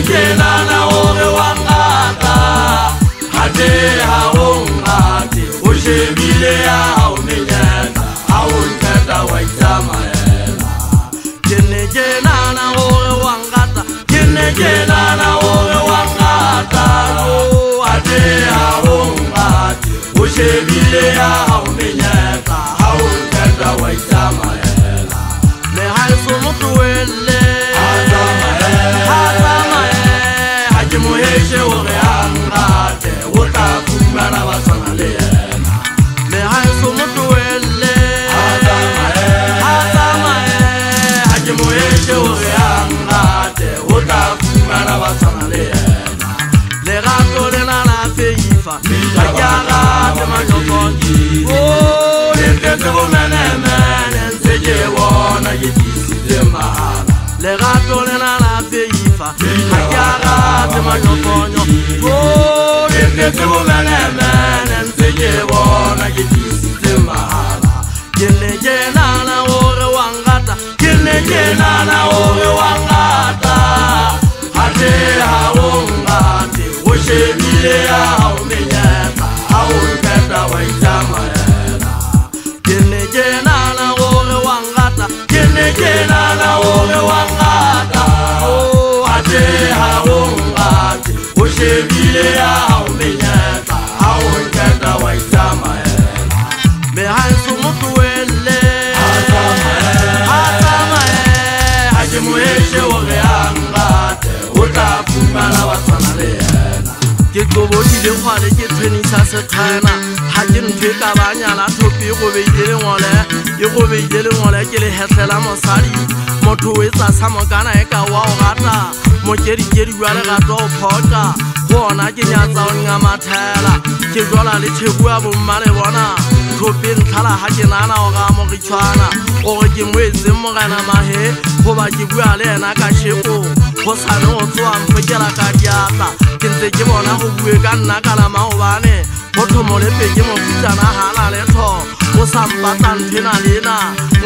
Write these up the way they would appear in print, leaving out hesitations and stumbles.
Kelana ore wangata hade haungati ushebile ya umenyenda auntenda waitamaela kelana ore wangata kelana ore wangata hade haungati ushebile ya umenyenda auntenda waitamaela me haiso mutuele Moheje ore angate ota kumana basana le yena le haiso mutuele azama haje moheje ore angate ota kumana basana le yena le rato le na la feifa ayala te majokonji oh le tete bomene mene nseje wona yitisi de mahala le rato le na la feifa ayala te majokonyo oh le tete bomene mene nseje wona yitisi de mahala kele na ore wangata kele na ore wangata hade haungate ushebile ya umenyeka auntenda waitamaela kele na ore wangata kele na ore wangata oh hade haungate ushebile ya umenyeka auntenda waitamaela me hansu mutuele haje muheshe ore angate utafumana basana le yena ke tobodi le khwale ke tsenisa sethana ha ke ntwe ka banyala thopi go beile ngole ke le hetlela mosadi motho o etsa sa mokana e ka wa o gata mokedi wa le gato o phoka bona ke nyatsa o nga mathela ke jola le thebua bo mmale bona thopi ntlhala ha ke nana o ga mo gitshwana o re ke mwetse mogana mahe go ba ke bua le ena ka sheko go sane o tswa mphekela ka diatla ke ntse ke bona go bue ka nna ka la maobane go thomole peke mo fitana hala le tho go sampata nthena lena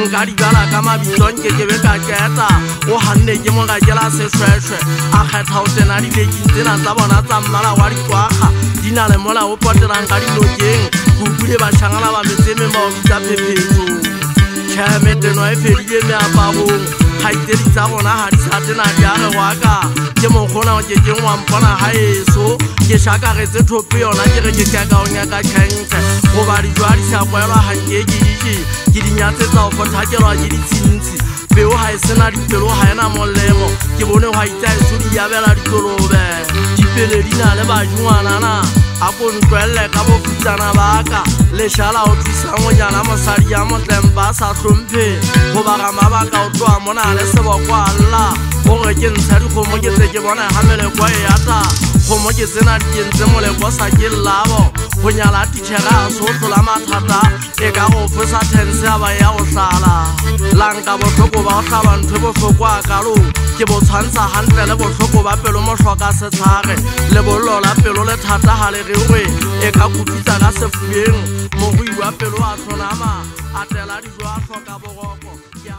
nka di gala ka mabitsong ke be ka keta o hanne ke mo ga kela seshweshwe a kgetha o tsena di leki tsena tsa bona tsa mmala wa ditwaga di na le mola o potelang ka dinokeng go bule ba shangala ba metseme ba o bitsa phephetso tšhemeteno e fedile meaparong haitedi tsa gona ha di sa tena di a re waka ke mokgona o kekeng wa mpona ha eso ke shakaretse thopi yona ke re ke kaka o nyaka tšhentšhe goba dijwa di sa kwelwa hanke ke dinyatsetsa go fothakelwa ke ditshintshi peo ha e sena dipelo ha ena molemo ke bone ga itsa eso di yabela dikolobe dipele di na le bajungwanana a kontwelele ka bofitsana baka leshala o thusa ngonyana mosadi ya motlempa a sa hlomphe goba ga mabaka o tloa mona le sebokwa alla gore ke ntsha dikgomo ke tse ke bona ga melekwa e yata kgomo ke tsena dikentse molekwa sa ke llabo go nyala titšhera a sotlola mathata e ka go fosa tense a ba ya go tlala lanka botlhoko ba go tlhaba ntho botlhoko a kalo ke bo tshwantsha gantle le botlhoko ba pelo mo hloka setshage le bollo la pelo le thata ga le rewe e ka kututsa ka sefubeng mogoi wa pelo a tlhonama a tela dijo a hloka boroko ke